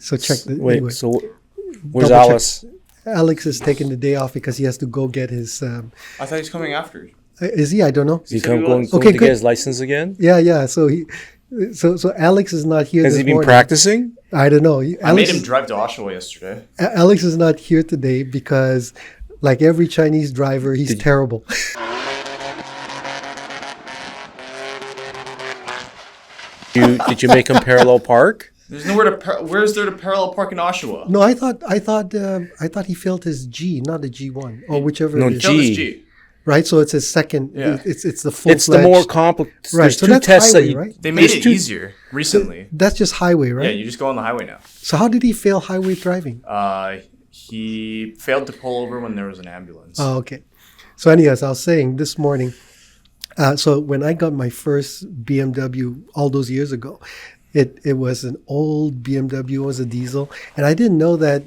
So check the Wait, anyway. so where's Double check. Alice? Alex is taking the day off because he has to go get his. I thought he was coming after. Is he? I don't know. Is he said he going was. to Okay, get good. his license again? Yeah. So so Alex is not here. Has this he been morning. practicing? I don't know. I made Alex, him drive to Oshawa yesterday. Alex is not here today because, like every Chinese driver, he's terrible. Did you make him parallel park? There's nowhere to. Where's there to parallel park in Oshawa? No, I thought he failed his G, not the G1 or whichever. No, it is. Failed his G. G. Right, so it's his second. Yeah. It's the full. It's the more complicated. Right, There's so two that's tests highway, that you. right? They made There's it two- easier recently. That's just highway, right? Yeah, you just go on the highway now. So how did he fail highway driving? He failed to pull over when there was an ambulance. Oh, okay. So anyways, I was saying this morning, so when I got my first BMW all those years ago, it was an old BMW, it was a diesel. And I didn't know that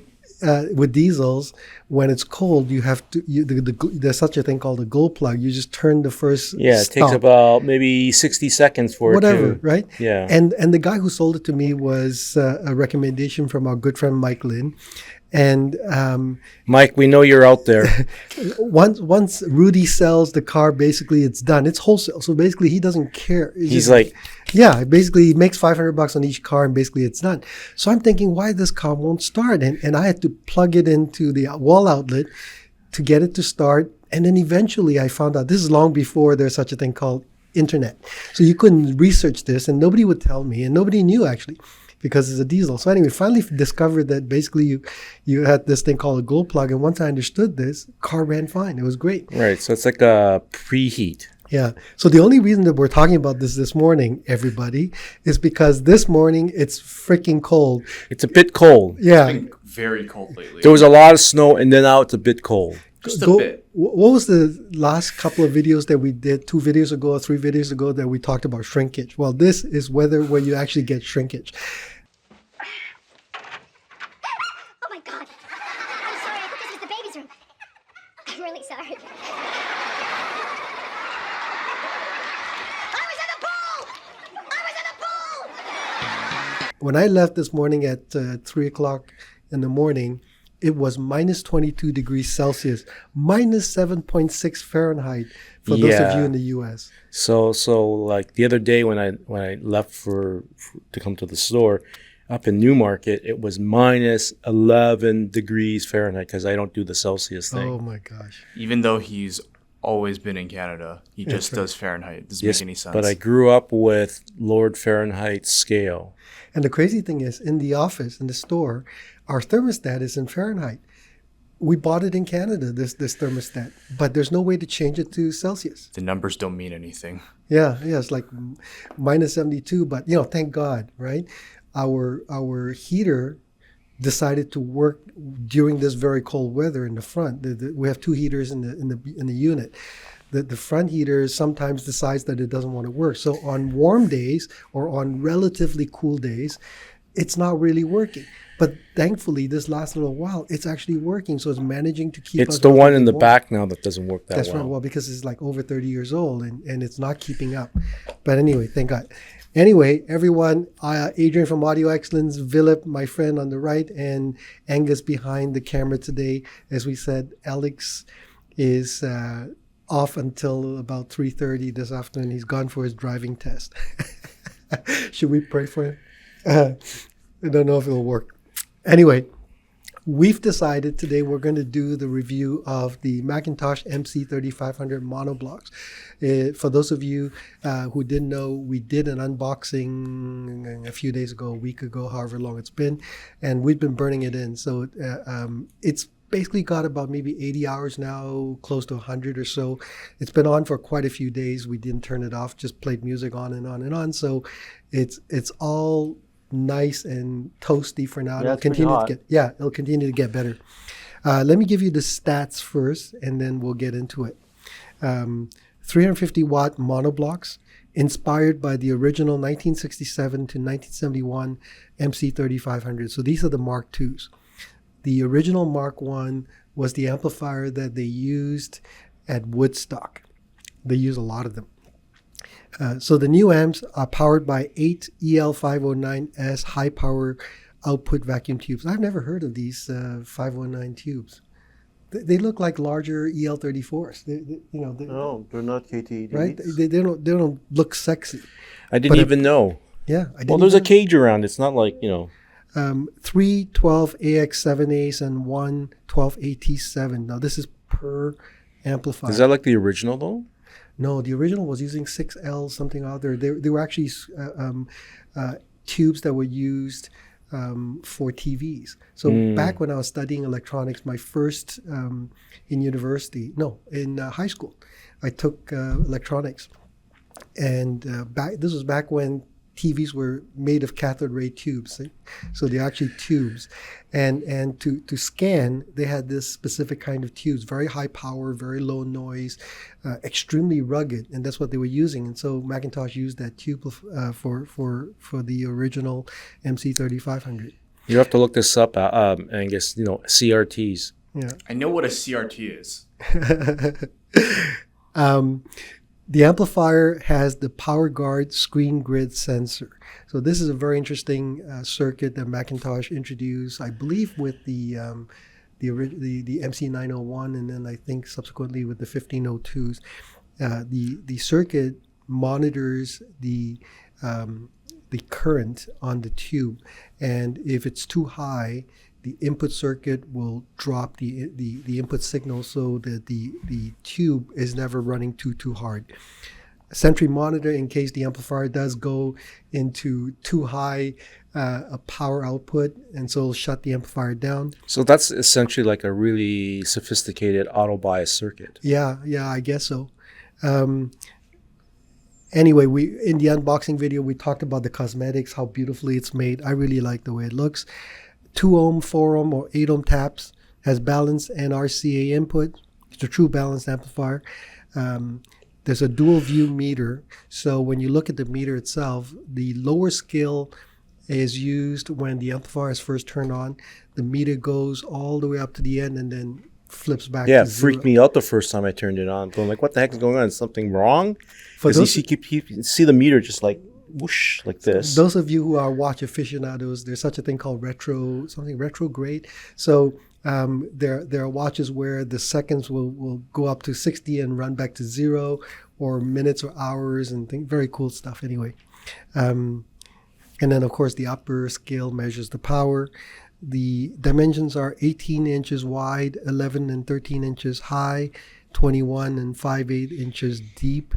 with diesels, when it's cold, you have to, there's such a thing called a glow plug. You just turn the first Yeah, it takes stop. about maybe 60 seconds for Whatever, it to. right? Yeah. And the guy who sold it to me was a recommendation from our good friend Mike Lynn. And Mike, we know you're out there. once Rudy sells the car, basically it's done. It's wholesale, so basically he doesn't care. It's He's just- like, yeah, basically he makes $500 on each car, and basically it's done. So I'm thinking, why this car won't start? And I had to plug it into the wall outlet to get it to start. And then eventually I found out, this is long before there's such a thing called internet. So you couldn't research this, and nobody would tell me, and nobody knew actually, because it's a diesel. So anyway, finally discovered that basically you had this thing called a glow plug, and once I understood this, car ran fine. It was great. right, so it's like a preheat. Yeah. So the only reason that we're talking about this morning, everybody, is because this morning it's freaking cold. It's a bit cold. Yeah. It's been very cold lately. There was a lot of snow, and then now it's a bit cold. Just a Go- bit. What was the last couple of videos that we did, 2 videos ago or 3 videos ago, that we talked about shrinkage? Well, this is weather where you actually get shrinkage. Oh my god. I'm sorry, I thought this was the baby's room. I'm really sorry. I was in the pool! I was in the pool! When I left this morning at 3 o'clock in the morning, it was minus 22 degrees Celsius, minus 7.6 Fahrenheit for those of Yeah. you in the U.S. So like the other day when I left to come to the store up in Newmarket, it was minus 11 degrees Fahrenheit because I don't do the Celsius thing. Oh my gosh. Even though he's always been in Canada, he just right. does Fahrenheit. It doesn't Yes, make any sense. but I grew up with Lord Fahrenheit scale. And the crazy thing is, in the office, in the store, our thermostat is in Fahrenheit. We bought it in Canada, this thermostat, but there's no way to change it to Celsius. The numbers don't mean anything. Yeah, it's like minus 72, but thank God, right? Our heater decided to work during this very cold weather in the front. We have 2 heaters in the unit. The front heater sometimes decides that it doesn't want to work. So on warm days or on relatively cool days, it's not really working. But thankfully, this last little while, it's actually working. So it's managing to keep us It's the one in the warm. back now that doesn't work that That's well. right. Well, because it's like over 30 years old and it's not keeping up. But anyway, thank God. Anyway, everyone, Adrian from Audio Excellence, Vilip, my friend on the right, and Angus behind the camera today. As we said, Alex is off until about 3:30 this afternoon. He's gone for his driving test. Should we pray for him? I don't know if it'll work. Anyway, we've decided today we're going to do the review of the McIntosh MC3500 monoblocks. For those of you who didn't know, we did an unboxing a few days ago, a week ago, however long it's been, and we've been burning it in. So it's basically got about maybe 80 hours now, close to 100 or so. It's been on for quite a few days. We didn't turn it off, just played music on and on and on. So it's all nice and toasty for now. Yeah, it's pretty hot. It'll continue to get better. Let me give you the stats first, and then we'll get into it. 350 watt monoblocks, inspired by the original 1967 to 1971 MC3500. So these are the Mark IIs. The original Mark I was the amplifier that they used at Woodstock. They use a lot of them. So the new amps are powered by 8 EL509S high power output vacuum tubes. I've never heard of these 519 tubes. They look like larger EL34s. No, they're not KT88s. Right? They don't look sexy. I didn't even know. Yeah, I didn't. Well, there's a even cage around. It's not like, 3 12 AX7As and 1 12 AT7. Now this is per amplifier. Is that like the original though? No, the original was using 6L something other. They were actually tubes that were used for TVs. So back when I was studying electronics, my first in high school, I took electronics, and this was back when TVs were made of cathode ray tubes, so they're actually tubes, and to scan, they had this specific kind of tubes, very high power, very low noise, extremely rugged, and that's what they were using. And so McIntosh used that tube for the original MC3500. You have to look this up, Angus. CRTs. Yeah. I know what a CRT is. The amplifier has the power guard screen grid sensor. So this is a very interesting circuit that McIntosh introduced, I believe, with the MC901, and then I think subsequently with the 1502s. The circuit monitors the current on the tube, and if it's too high, the input circuit will drop the input signal so that the tube is never running too hard. Sentry monitor in case the amplifier does go into too high a power output, and so it'll shut the amplifier down. So that's essentially like a really sophisticated auto bias circuit. Yeah, I guess so. Anyway, in the unboxing video, we talked about the cosmetics, how beautifully it's made. I really like the way it looks. 2 ohm, 4 ohm, or 8 ohm taps, has balanced and RCA input. It's a true balanced amplifier. There's a dual view meter. So when you look at the meter itself, the lower scale is used when the amplifier is first turned on. The meter goes all the way up to the end and then flips back Yeah, to it freaked me out the first time I turned it on. I'm like, what the heck is going on? Is something wrong? Because you see the meter just like whoosh like this. Those of you who are watch aficionados, there's such a thing called retrograde. So there are watches where the seconds will go up to 60 and run back to 0, or minutes or hours, and very cool stuff anyway. And then of course the upper scale measures the power. The dimensions are 18 inches wide, 11 and 13 inches high, 21 and 5/8 inches deep,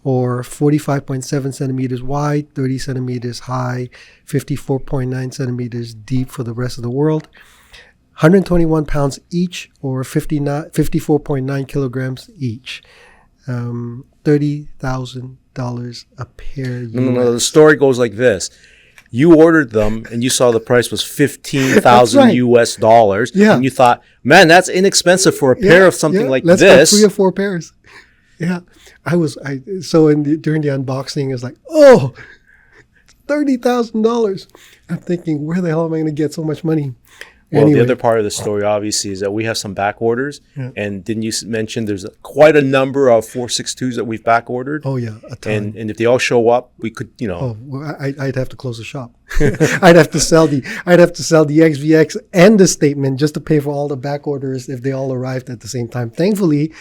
or 45.7 centimeters wide, 30 centimeters high, 54.9 centimeters deep for the rest of the world. 121 pounds each, or 54.9 kilograms each. $30,000 a pair. No. The story goes like this. You ordered them and you saw the price was $15,000 right. US dollars. Yeah. And you thought, man, that's inexpensive for a pair of something like Let's this. Let's 3 or 4 pairs. Yeah. During the unboxing, I was like, oh, $30,000. I'm thinking, where the hell am I going to get so much money? Well, Anyway. the other part of the story, obviously, is that we have some back orders. Yeah. And didn't you mention there's quite a number of 462s that we've back ordered? Oh, yeah, a ton. And if they all show up, we could, Oh, well, I'd have to close the shop. I'd have to sell the XVX and the statement just to pay for all the back orders if they all arrived at the same time. Thankfully,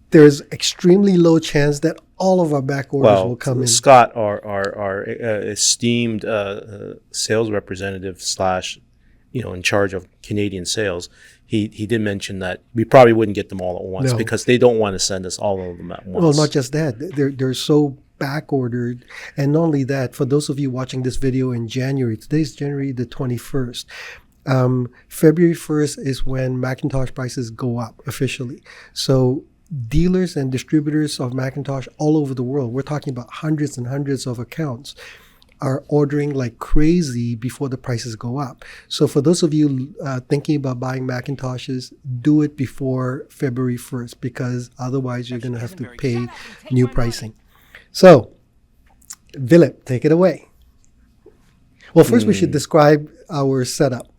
there's extremely low chance that all of our back orders will come in. Scott, our esteemed sales representative / in charge of Canadian sales, he did mention that we probably wouldn't get them all at once because they don't want to send us all of them at once. Well, not just that. They're so back ordered. And not only that, for those of you watching this video in January, today's January the 21st. February 1st is when McIntosh prices go up officially. So dealers and distributors of McIntosh all over the world, we're talking about hundreds and hundreds of accounts, are ordering like crazy before the prices go up. So for those of you thinking about buying Macintoshes, do it before February 1st, because otherwise you're going to have to pay new pricing. So, Vilip, take it away. Well, first we should describe our setup.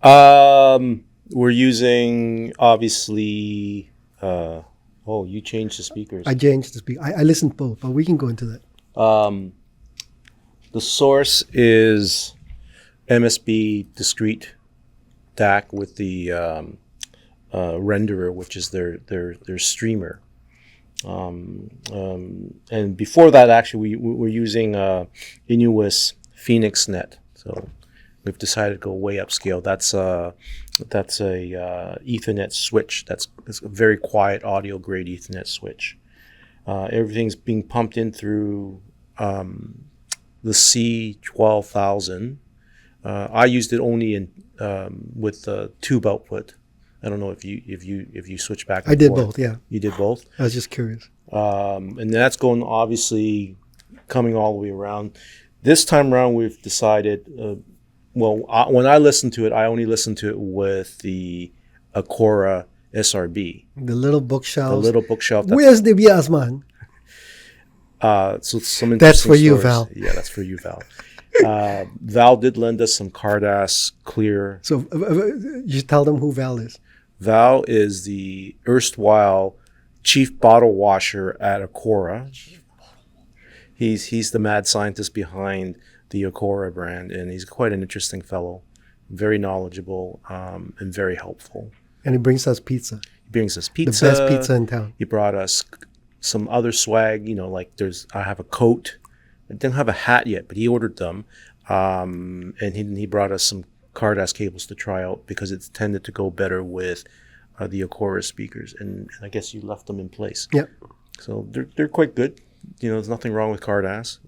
We're using, obviously, you changed the speakers. I changed the speaker. I listened both, but we can go into that. The source is MSB discrete DAC with the renderer, which is their streamer. And before that, actually, we were using Inuus Phoenix Net. So we've decided to go way upscale. That's a Ethernet switch. It's a very quiet audio grade Ethernet switch. Everything's being pumped in through the C12000. I used it only in with the tube output. I don't know if you switch back and I did forth. both, yeah. You did both? I was just curious. And that's going, obviously, coming all the way around. This time around, we've decided, when I listen to it, I only listen to it with the Acora SRB. The little bookshelf. The little bookshelf. Where's the bias, man? So some That's for you, stories. Val. Yeah, that's for you, Val. Val did lend us some Cardass clear. So you tell them who Val is. Val is the erstwhile chief bottle washer at Acora. He's the mad scientist behind the Acora brand, and he's quite an interesting fellow, very knowledgeable, and very helpful. And he brings us pizza. He brings us pizza. The best pizza in town. He brought us some other swag, like I have a coat. I didn't have a hat yet, but he ordered them. And he brought us some Cardass cables to try out because it's tended to go better with the Acora speakers. And I guess you left them in place. Yep. So they're quite good. There's nothing wrong with Cardass.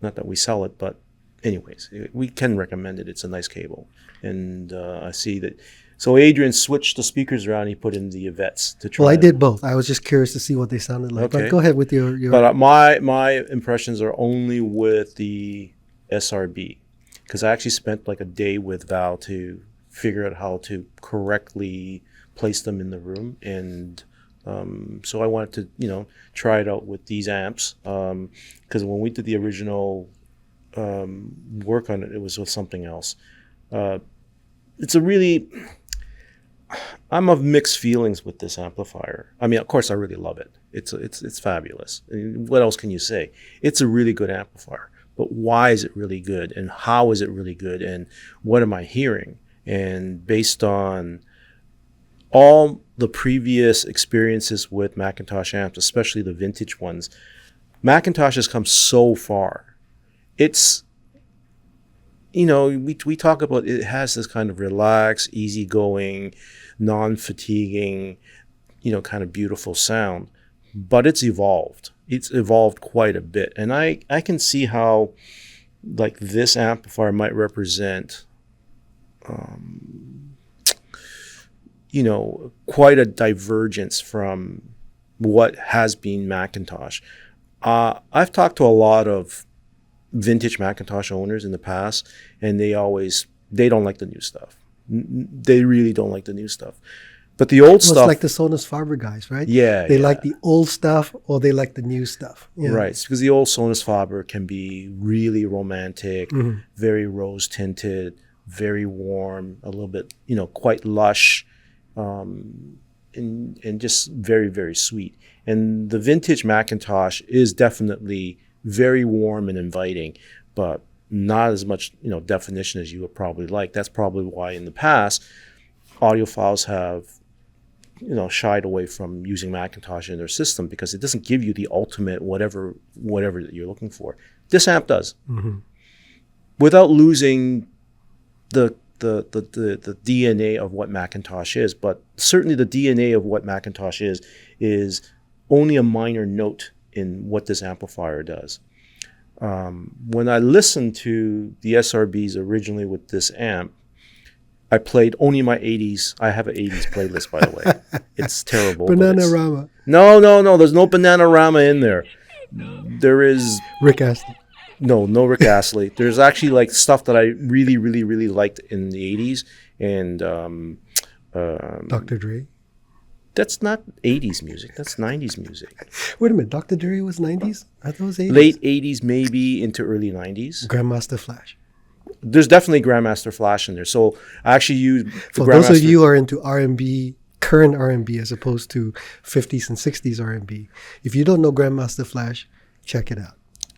Not that we sell it, but anyways, we can recommend it. It's a nice cable. And I see that. So Adrian switched the speakers around. He put in the Yvettes to try. Well, I did both. I was just curious to see what they sounded like. Okay. But go ahead with your. But my impressions are only with the SRB, because I actually spent like a day with Val to figure out how to correctly place them in the room, and so I wanted to try it out with these amps, because when we did the original work on it, it was with something else. It's a really, I'm of mixed feelings with this amplifier. I mean, of course, I really love it. It's fabulous. I mean, what else can you say? It's a really good amplifier. But why is it really good? And how is it really good? And what am I hearing? And based on all the previous experiences with McIntosh amps, especially the vintage ones, McIntosh has come so far. It's, we talk about it has this kind of relaxed, easygoing, non-fatiguing, kind of beautiful sound. But it's evolved. It's evolved quite a bit. And I can see how, like, this amplifier might represent, quite a divergence from what has been McIntosh. I've talked to a lot of vintage McIntosh owners in the past, and they don't like the new stuff. They really don't like the new stuff. But the old stuff, it's like the Sonus Faber guys, right? Yeah, they like the old stuff or they like the new stuff. Yeah. Right, it's because the old Sonus Faber can be really romantic, very rose tinted, very warm, a little bit, quite lush, and just very, very sweet. And the vintage McIntosh is definitely very warm and inviting, but not as much, definition as you would probably like. That's probably why in the past, audiophiles have, shied away from using McIntosh in their system, because it doesn't give you the ultimate whatever that you're looking for. This amp does, without losing the DNA of what McIntosh is. But certainly the DNA of what McIntosh is only a minor note in what this amplifier does. When I listened to the SRBs originally with this amp, I played only my 80s. I have an 80s playlist, by the way. It's terrible. Bananarama. No. There's no Bananarama in there. There is Rick Astley. No Rick Astley. There's actually like stuff that I really, really, really liked in the 80s. And Dr. Dre. That's not 80s music. That's 90s music. Wait a minute. Dr. Dre was 90s? I thought it was 80s. Late 80s, maybe into early 90s. Grandmaster Flash. There's definitely Grandmaster Flash in there. So I actually use For those of you who are into R&B, current R&B as opposed to 50s and 60s R&B, if you don't know Grandmaster Flash, check it out.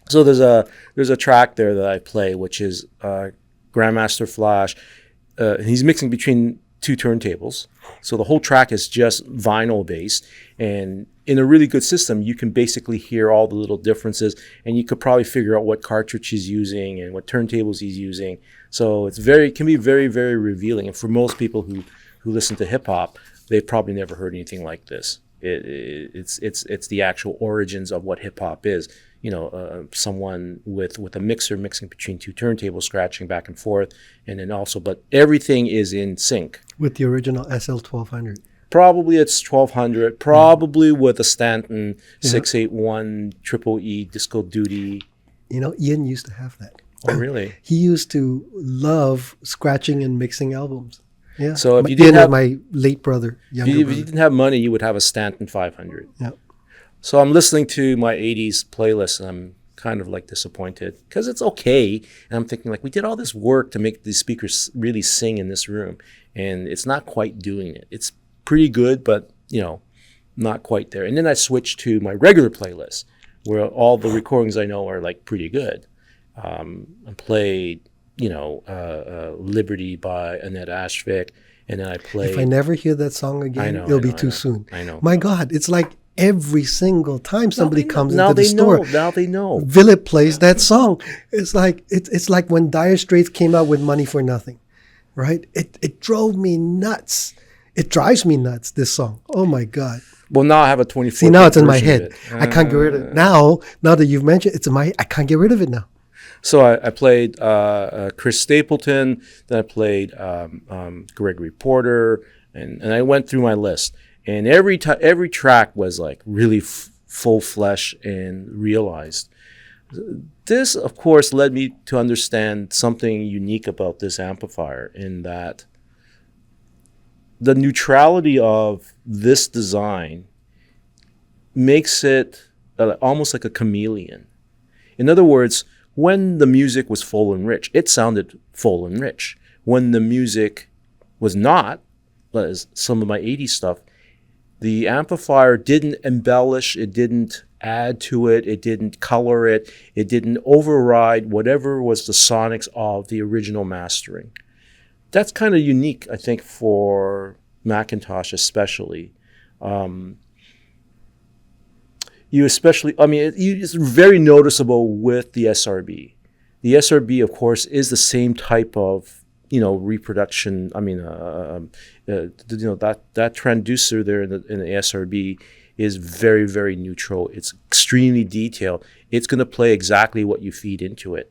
So there's a track there that I play, which is Grandmaster Flash. He's mixing between two turntables. So the whole track is just vinyl based. And in a really good system, you can basically hear all the little differences, and you could probably figure out what cartridge he's using and what turntables he's using. So it can be very, very revealing. And for most people who listen to hip hop, they've probably never heard anything like this. It's the actual origins of what hip hop is. Someone with a mixer mixing between two turntables, scratching back and forth, and then also, but everything is in sync. With the original SL1200. Probably it's 1200, probably with a Stanton 681 Triple E Disco Duty. Ian used to have that. Oh, really? He used to love scratching and mixing albums. Yeah. So if you Ian was my late brother, if you didn't have money, you would have a Stanton 500. Yeah. So I'm listening to my 80s playlist, and I'm kind of like disappointed because it's okay. And I'm thinking, like, we did all this work to make these speakers really sing in this room, and it's not quite doing it. It's pretty good, but, not quite there. And then I switched to my regular playlist where all the recordings I know are, like, pretty good. I played, Liberty by Annette Ashvik, and then I played... If I never hear that song again, it'll be too soon. I know. My God, it's like every single time somebody comes into the store. Now they know. Vilip plays that song. It's like when Dire Straits came out with Money for Nothing, right? It drove me nuts. It drives me nuts, this song. Oh, my God. Well, now I have a 24. See, now it's in my head. I can't get rid of it. Now that you've mentioned it, I can't get rid of it now. So I played Chris Stapleton, then I played Gregory Porter, and I went through my list. And every track was like really full flesh and realized. This, of course, led me to understand something unique about this amplifier, in that the neutrality of this design makes it almost like a chameleon. In other words, when the music was full and rich, it sounded full and rich. When the music was not, as some of my 80s stuff, the amplifier didn't embellish, it didn't add to it, it didn't color it, it didn't override whatever was the sonics of the original mastering. That's kind of unique, I think, for McIntosh especially. It's very noticeable with the SRB. The SRB, of course, is the same type of, reproduction. That transducer there in the SRB is very, very neutral. It's extremely detailed. It's going to play exactly what you feed into it.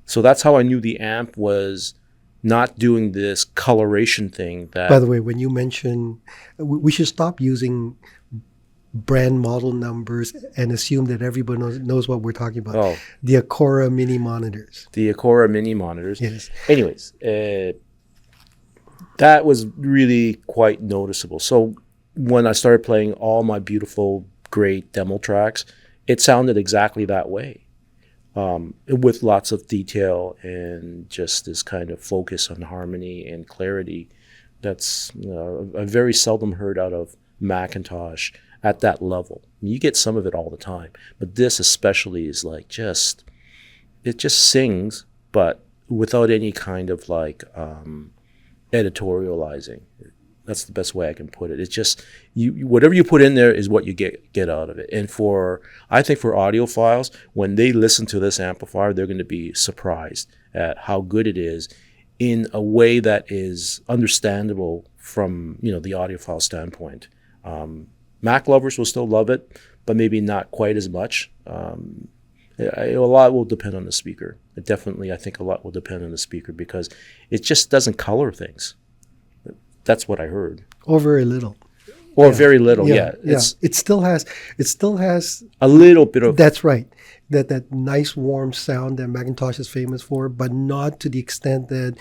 So that's how I knew the amp was not doing this coloration thing. By the way, when you mention, we should stop using brand model numbers and assume that everybody knows what we're talking about. Oh. The Acora mini monitors. The Acora mini monitors. Yes. Anyways, that was really quite noticeable. So when I started playing all my beautiful, great demo tracks, it sounded exactly that way. With lots of detail and just this kind of focus on harmony and clarity that's I very seldom heard out of McIntosh at that level. You get some of it all the time, but this especially is like it just sings, but without any kind of like editorializing. That's the best way I can put it. It's just whatever you put in there is what you get out of it. And I think for audiophiles, when they listen to this amplifier, they're going to be surprised at how good it is in a way that is understandable from the audiophile standpoint. Mac lovers will still love it, but maybe not quite as much. A lot will depend on the speaker. I think a lot will depend on the speaker because it just doesn't color things. That's what I heard. Or very little. Or very little, yeah. It still has a little bit of. That's right. That nice warm sound that McIntosh is famous for, but not to the extent that.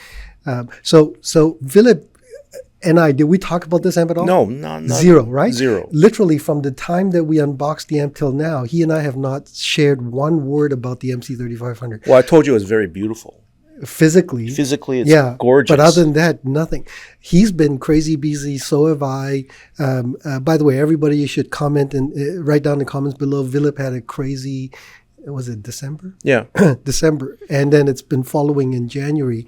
So Vilip and I, did we talk about this amp at all? No, zero, right? Zero. Literally from the time that we unboxed the amp till now, he and I have not shared one word about the MC3500. Well, I told you it was very beautiful. Physically, it's gorgeous. But other than that, nothing. He's been crazy busy. So have I. By the way, everybody, you should comment and write down in the comments below. Vilip had a crazy was it December? Yeah. December. And then it's been following in January.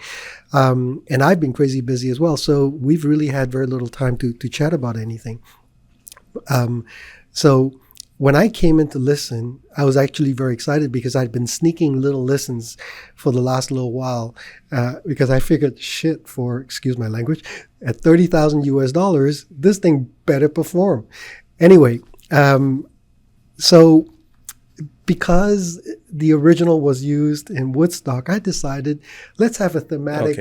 And I've been crazy busy as well. So we've really had very little time to chat about anything. So when I came in to listen, I was actually very excited because I'd been sneaking little listens for the last little while because I figured, shit, for, excuse my language, at $30,000 US, this thing better perform. Anyway, so because the original was used in Woodstock, I decided let's have a thematic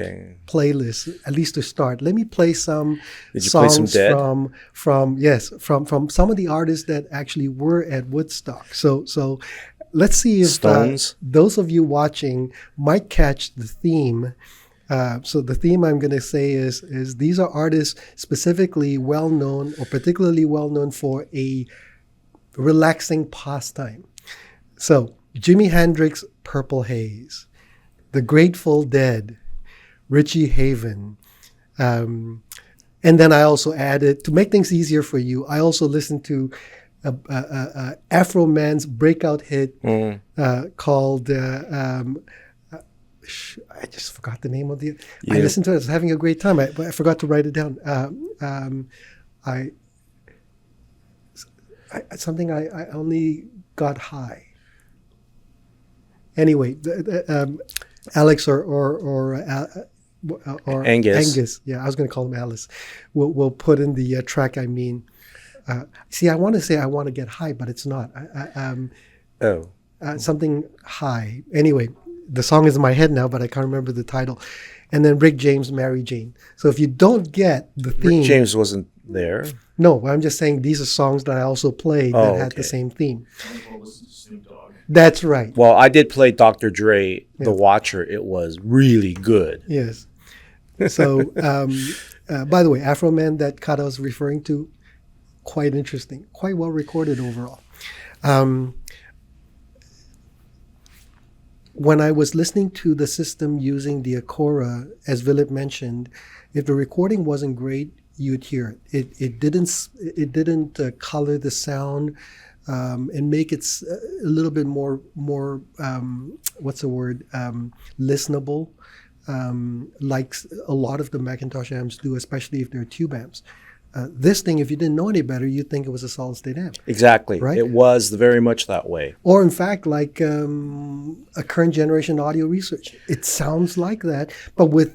playlist, at least to start. Let me play some songs from some of the artists that actually were at Woodstock. So let's see if those of you watching might catch the theme. So the theme I'm going to say is these are artists specifically well-known or particularly well-known for a relaxing pastime. So Jimi Hendrix, Purple Haze, The Grateful Dead, Richie Haven. And then I also added, to make things easier for you, I also listened to Afro Man's breakout hit called, I just forgot the name of the, I listened to it, I was having a great time, but I forgot to write it down. I only got high. Anyway, Alex or Angus. Yeah, I was going to call him Alice. We'll put in the track. I mean, see, I want to say I want to get high, but it's not. Something high. Anyway, the song is in my head now, but I can't remember the title. And then Rick James, Mary Jane. So if you don't get the theme, Rick James wasn't there. No, I'm just saying these are songs that I also played that had the same theme. That's right. Well, I did play Dr. Dre, The Watcher. It was really good. Yes. So, by the way, Afro Man, that cut I was referring to, quite interesting, quite well recorded overall. When I was listening to the system using the Acora, as Vilip mentioned, if the recording wasn't great, you'd hear it. It didn't color the sound. And make it a little bit more listenable, like a lot of the McIntosh amps do, especially if they're tube amps. This thing, if you didn't know any better, you'd think it was a solid state amp. Exactly. Right? It was very much that way. Or in fact, like a current generation audio research. It sounds like that, but with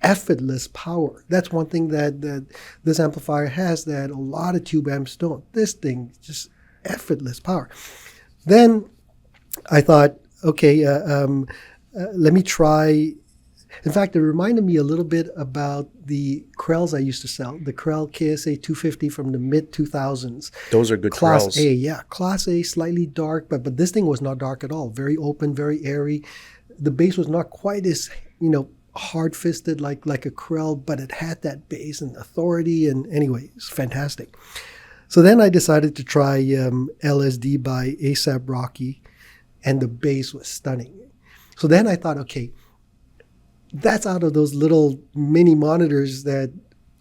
effortless power. That's one thing that this amplifier has that a lot of tube amps don't. This thing just effortless power. Then I thought, okay, let me try. In fact, it reminded me a little bit about the Krells I used to sell, the Krell KSA 250 from the mid-2000s. Those are good Class Krells. A, yeah. Class A, slightly dark, but this thing was not dark at all. Very open, very airy. The bass was not quite as, hard-fisted like a Krell, but it had that bass and authority. And anyway, it's fantastic. So then I decided to try LSD by A$AP Rocky, and the bass was stunning. So then I thought, okay, that's out of those little mini monitors that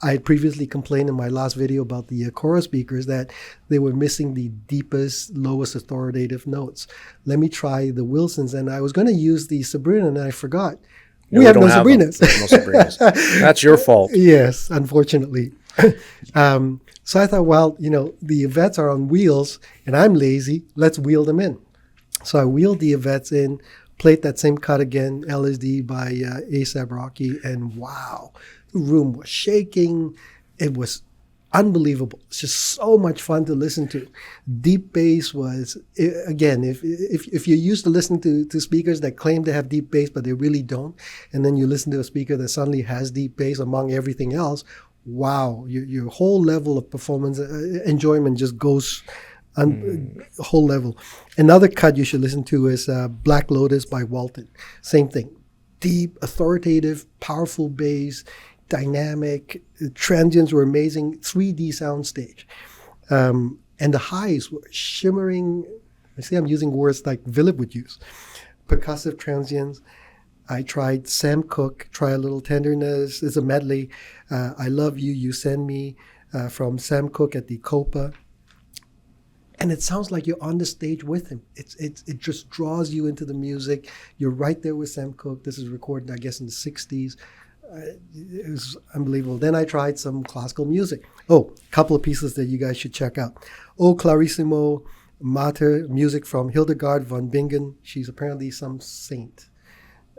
I had previously complained in my last video about the Acora speakers that they were missing the deepest, lowest authoritative notes. Let me try the Wilsons, and I was going to use the Sabrina, and I forgot. We have no Sabrinas. No Sabrinas. That's your fault. Yes, unfortunately. So I thought, well, the Yvettes are on wheels, and I'm lazy. Let's wheel them in. So I wheeled the Yvettes in, played that same cut again, LSD by A$AP Rocky, and wow, the room was shaking. It was unbelievable. It's just so much fun to listen to. Deep bass was, again, if you're used to listening to speakers that claim to have deep bass, but they really don't, and then you listen to a speaker that suddenly has deep bass among everything else, wow, your whole level of performance enjoyment just goes whole level. Another cut you should listen to is Black Lotus by Walton. Same thing. Deep, authoritative, powerful bass, dynamic. The transients were amazing. 3D soundstage. And the highs were shimmering. I see I'm using words like Vilip would use. Percussive transients. I tried Sam Cooke, Try a Little Tenderness. It's a medley. I Love You, You Send Me, from Sam Cooke at the Copa. and it sounds like you're on the stage with him. It just draws you into the music. You're right there with Sam Cooke. This is recorded, I guess, in the 60s. It was unbelievable. Then I tried some classical music. Oh, a couple of pieces that you guys should check out. O Clarissimo Mater, music from Hildegard von Bingen. She's apparently some saint.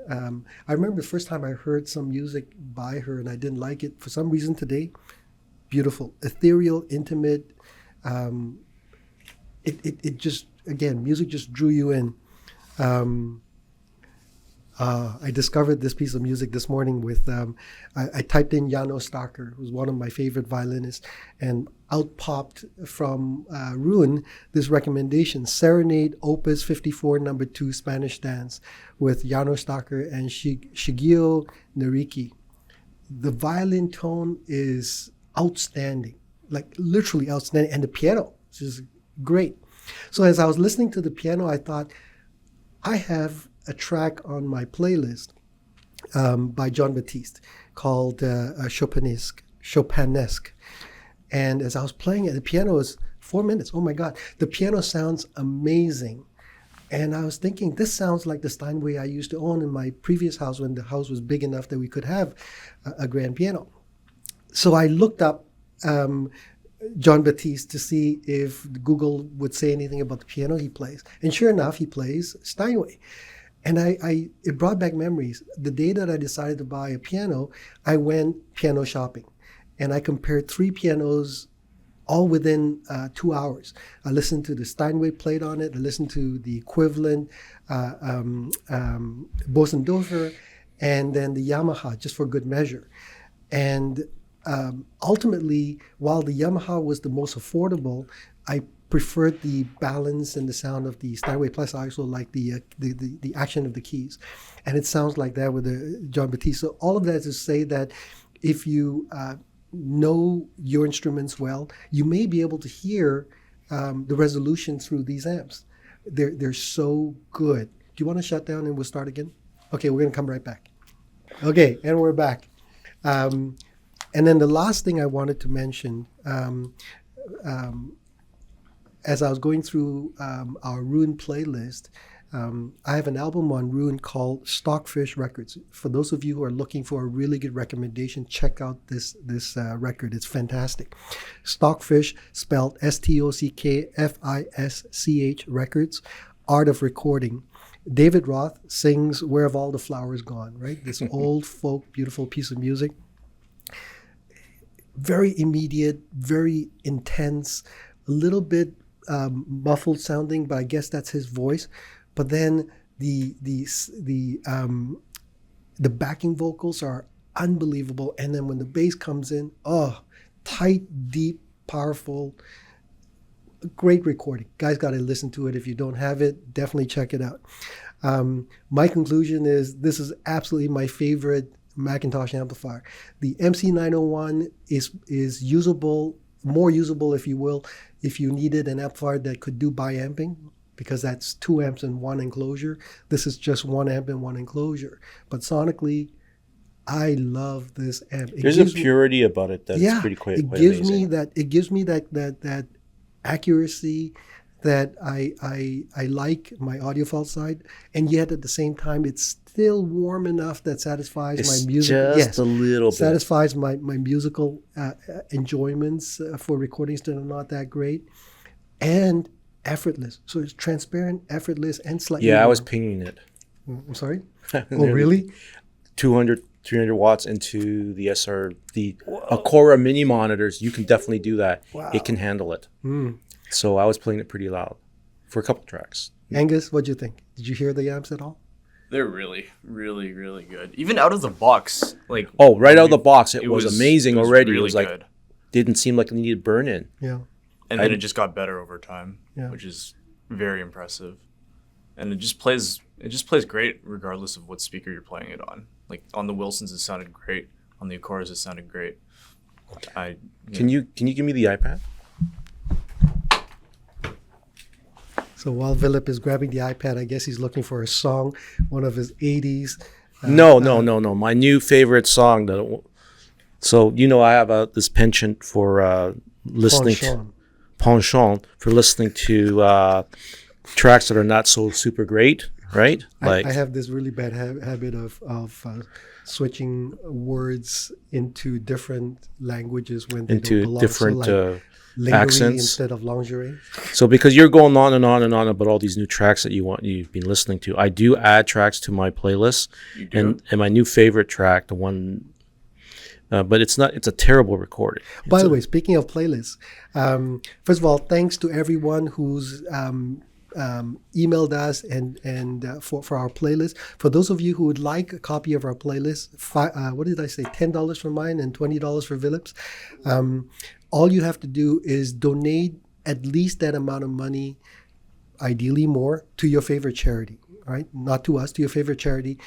I remember the first time I heard some music by her and I didn't like it. For some reason today, beautiful, ethereal, intimate. It just, again, music just drew you in. I discovered this piece of music this morning with, I typed in János Starker, who's one of my favorite violinists, and out popped from Ruin this recommendation, Serenade Opus 54 No. 2 Spanish Dance with János Starker and Shigeo Nariki. The violin tone is outstanding, like literally outstanding, and the piano is great. So as I was listening to the piano, I thought, I have a track on my playlist by John Batiste called Chopinesque. And as I was playing it, the piano is 4 minutes. Oh my God, the piano sounds amazing. And I was thinking, this sounds like the Steinway I used to own in my previous house when the house was big enough that we could have a grand piano. So I looked up John Batiste to see if Google would say anything about the piano he plays. And sure enough, he plays Steinway. And it brought back memories. The day that I decided to buy a piano, I went piano shopping. And I compared 3 pianos all within 2 hours. I listened to the Steinway played on it. I listened to the equivalent Bosendorfer, and then the Yamaha, just for good measure. And ultimately, while the Yamaha was the most affordable, I preferred the balance and the sound of the Steinway. Plus, I also like the action of the keys, and it sounds like that with the John Batiste. So all of that is to say that if you know your instruments well, you may be able to hear the resolution through these amps. They're so good. Do you want to shut down and we'll start again? Okay, we're going to come right back. Okay, and we're back. And then the last thing I wanted to mention, as I was going through our Ruin playlist, I have an album on Ruin called Stockfish Records. For those of you who are looking for a really good recommendation, check out this record. It's fantastic. Stockfish, spelled Stockfisch Records, Art of Recording. David Roth sings Where Have All the Flowers Gone, right? This old folk, beautiful piece of music. Very immediate, very intense, a little bit muffled sounding, but I guess that's his voice. But then the backing vocals are unbelievable, and then when the bass comes in, tight, deep, powerful, great recording. Guys, got to listen to it. If you don't have it, definitely check it out. My conclusion is this is absolutely my favorite McIntosh amplifier. The MC901 is usable, more usable, if you will, if you needed an amplifier that could do bi-amping, because that's 2 amps in one enclosure. This is just 1 amp in one enclosure. But sonically, I love this amp. There's a purity about it that's pretty quite amazing. It gives me that accuracy that I like my audiophile side, and yet at the same time it's still warm enough that satisfies my music. Just a little bit. Satisfies my musical enjoyments for recordings that are not that great, and effortless. So it's transparent, effortless, and slightly. Yeah, warm. I was pinging it. I'm sorry. Oh, really? 200, 300 watts into the Acora mini monitors. You can definitely do that. Wow. It can handle it. So I was playing it pretty loud for a couple tracks. Angus, what'd you think? Did you hear the amps at all? They're really, really, really good. Even out of the box, like right out of the box, it was amazing already. Really it was like good. Didn't seem like it needed burn in. Yeah. And then it just got better over time, Yeah. which is very impressive. And it just plays great regardless of what speaker you're playing it on. Like on the Wilsons, it sounded great. On the Acoras, it sounded great. Can you give me the iPad? So while Vilip is grabbing the iPad, I guess he's looking for a song, one of his 80s. No. My new favorite song. I have this penchant for listening to penchant for listening to tracks that are not so super great, right? Like I have this really bad habit of switching words into different languages when they don't into belong. different So like lingerie accents. instead of lingerie. So because you're going on and on and on about all these new tracks that you've been listening to, I do add tracks to my playlist, You do? and my new favorite track, the one, but it's a terrible recording. By the way, speaking of playlists, first of all, thanks to everyone who's emailed us and for our playlist. For those of you who would like a copy of our playlist, what did I say? $10 for mine and $20 for Vilip's. All you have to do is donate at least that amount of money, ideally more, to your favorite charity. Right? Not to us, to your favorite charity.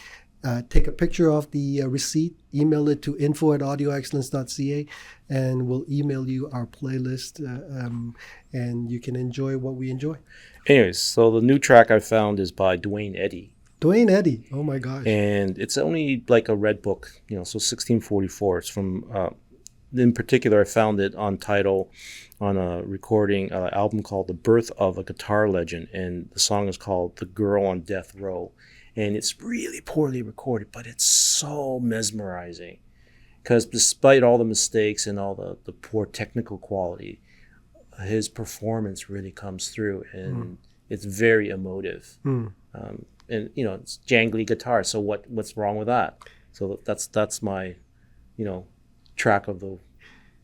Take a picture of the receipt, email it to info@audioexcellence.ca, and we'll email you our playlist, and you can enjoy what we enjoy. Anyways, so the new track I found is by Dwayne Eddy. Dwayne Eddy, oh my gosh. And it's only like a red book, so 1644. It's from, in particular, I found it on Tidal on a recording album called The Birth of a Guitar Legend, and the song is called The Girl on Death Row. And it's really poorly recorded, but it's so mesmerizing. Because despite all the mistakes and all the poor technical quality, his performance really comes through, and it's very emotive. And it's jangly guitar. So what's wrong with that? So that's my, track of the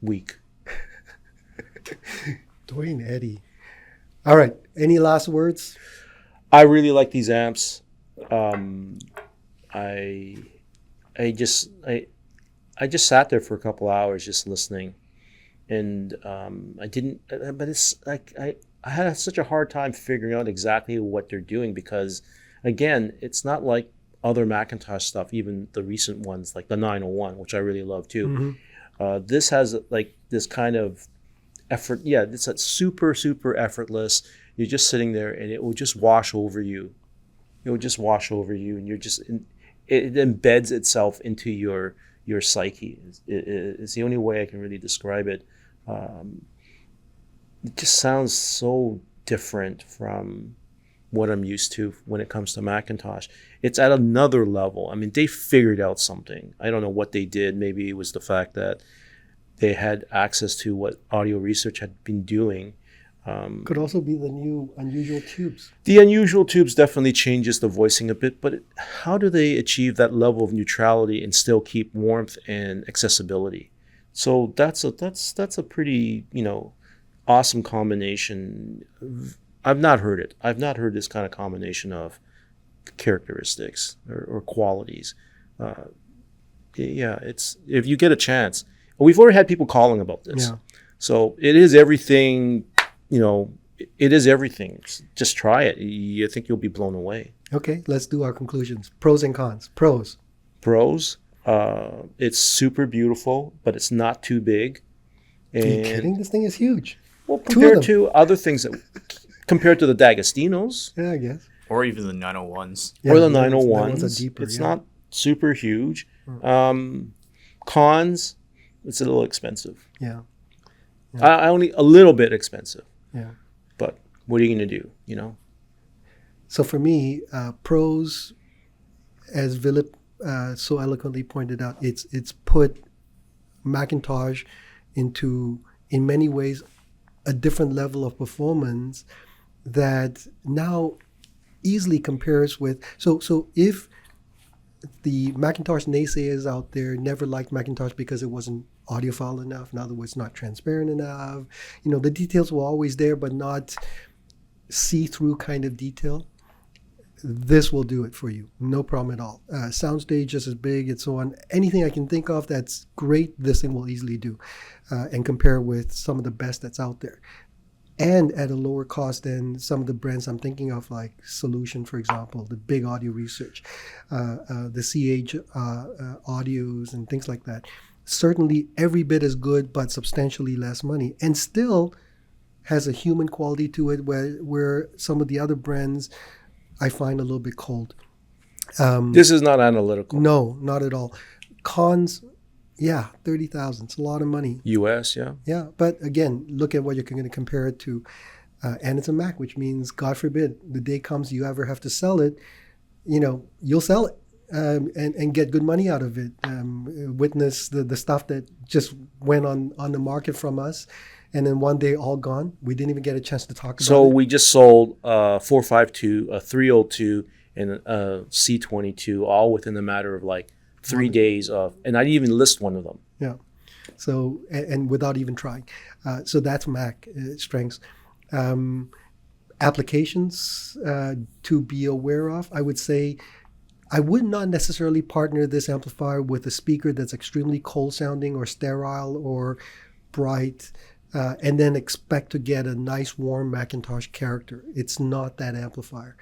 week. Dwayne Eddy. All right. Any last words? I really like these amps. I just sat there for a couple hours just listening, and but it's like I had such a hard time figuring out exactly what they're doing, because again, it's not like other McIntosh stuff, even the recent ones like the 901, which I really love too. This has like this kind of effort. Yeah, it's a super effortless. You're just sitting there and it will just wash over you. It will just wash over you, and you're just it embeds itself into your psyche. It's the only way I can really describe it. It just sounds so different from what I'm used to when it comes to McIntosh. It's at another level. I mean, they figured out something. I don't know what they did. Maybe it was the fact that they had access to what Audio Research had been doing. Could also be the new unusual tubes. The unusual tubes definitely changes the voicing a bit, but how do they achieve that level of neutrality and still keep warmth and accessibility? So that's a pretty, awesome combination. I've not heard it. I've not heard this kind of combination of characteristics or qualities. It's, if you get a chance, we've already had people calling about this. Yeah. So it is everything. It is everything. Just try it. You think you'll be blown away. Okay, let's do our conclusions. Pros and cons. Pros. It's super beautiful, but it's not too big. Are you kidding? This thing is huge. Well, compared to other things, compared to the D'Agostinos. Yeah, I guess. Or even the 901s. Yeah, Or the that one's 901s. deeper, It's yeah. not super huge. Cons, it's a little expensive. Yeah. I only a little bit expensive. Yeah. But what are you going to do, So for me, pros, as Vilip so eloquently pointed out, it's put McIntosh into, in many ways, a different level of performance that now easily compares with. So if the McIntosh naysayers out there never liked McIntosh because it wasn't audiophile enough, in other words, not transparent enough, the details were always there, but not see-through kind of detail, this will do it for you. No problem at all. Soundstage just as big and so on. Anything I can think of that's great, this thing will easily do, and compare with some of the best that's out there. And at a lower cost than some of the brands I'm thinking of, like Solution, for example, the big Audio Research, the CH audios and things like that. Certainly every bit as good, but substantially less money. And still has a human quality to it where some of the other brands I find a little bit cold. This is not analytical. No, not at all. Cons, Yeah, 30,000. It's a lot of money. US, yeah. Yeah, but again, look at what you're going to compare it to. And it's a Mac, which means, God forbid, the day comes you ever have to sell it, you'll sell it and get good money out of it. Witness the stuff that just went on the market from us, and then one day all gone. We didn't even get a chance to talk about it. So we just sold 452, a 302, and a C22, all within a matter of like 3 days of, and I didn't even list one of them. Yeah. So, and without even trying. So that's Mac strengths. Applications to be aware of, I would say, I would not necessarily partner this amplifier with a speaker that's extremely cold sounding or sterile or bright, and then expect to get a nice warm McIntosh character. It's not that amplifier.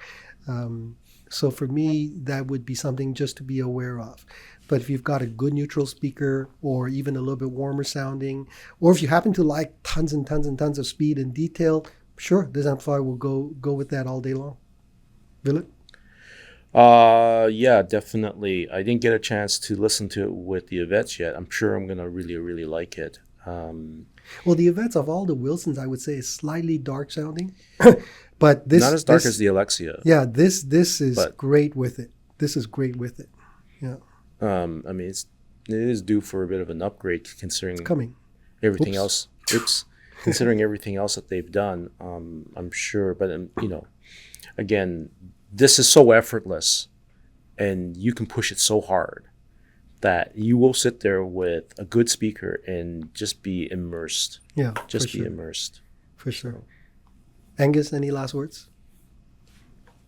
So for me, that would be something just to be aware of. But if you've got a good neutral speaker, or even a little bit warmer sounding, or if you happen to like tons and tons and tons of speed and detail, sure, this amplifier will go with that all day long. Vilip? Yeah, definitely. I didn't get a chance to listen to it with the Yvettes yet. I'm sure I'm going to really, really like it. Well, the Yvettes of all the Wilsons, I would say, is slightly dark sounding. But this... Not as dark as the Alexia. Yeah, this is great with it. This is great with it. Yeah. I mean, it is due for a bit of an upgrade considering It's coming. everything else. Considering everything else that they've done, I'm sure. But, again, this is so effortless, and you can push it so hard that you will sit there with a good speaker and just be immersed. Yeah, just be sure. immersed. For sure. Angus, any last words?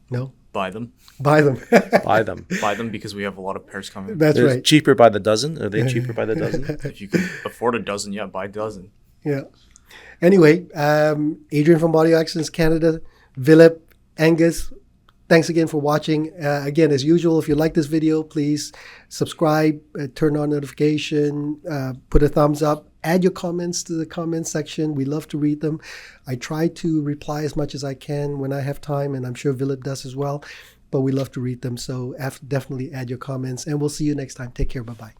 No? Buy them. Buy them. Buy them. Buy them because we have a lot of pairs coming. That's They're right. cheaper by the dozen? Are they cheaper by the dozen? If you can afford a dozen, yeah, buy a dozen. Yeah. Anyway, Adrian from Audio Excellence Canada, Vilip, Angus, thanks again for watching. Again, as usual, if you like this video, please subscribe, turn on notification, put a thumbs up, add your comments to the comment section. We love to read them. I try to reply as much as I can when I have time, and I'm sure Vilip does as well, but we love to read them. So definitely add your comments, and we'll see you next time. Take care. Bye-bye.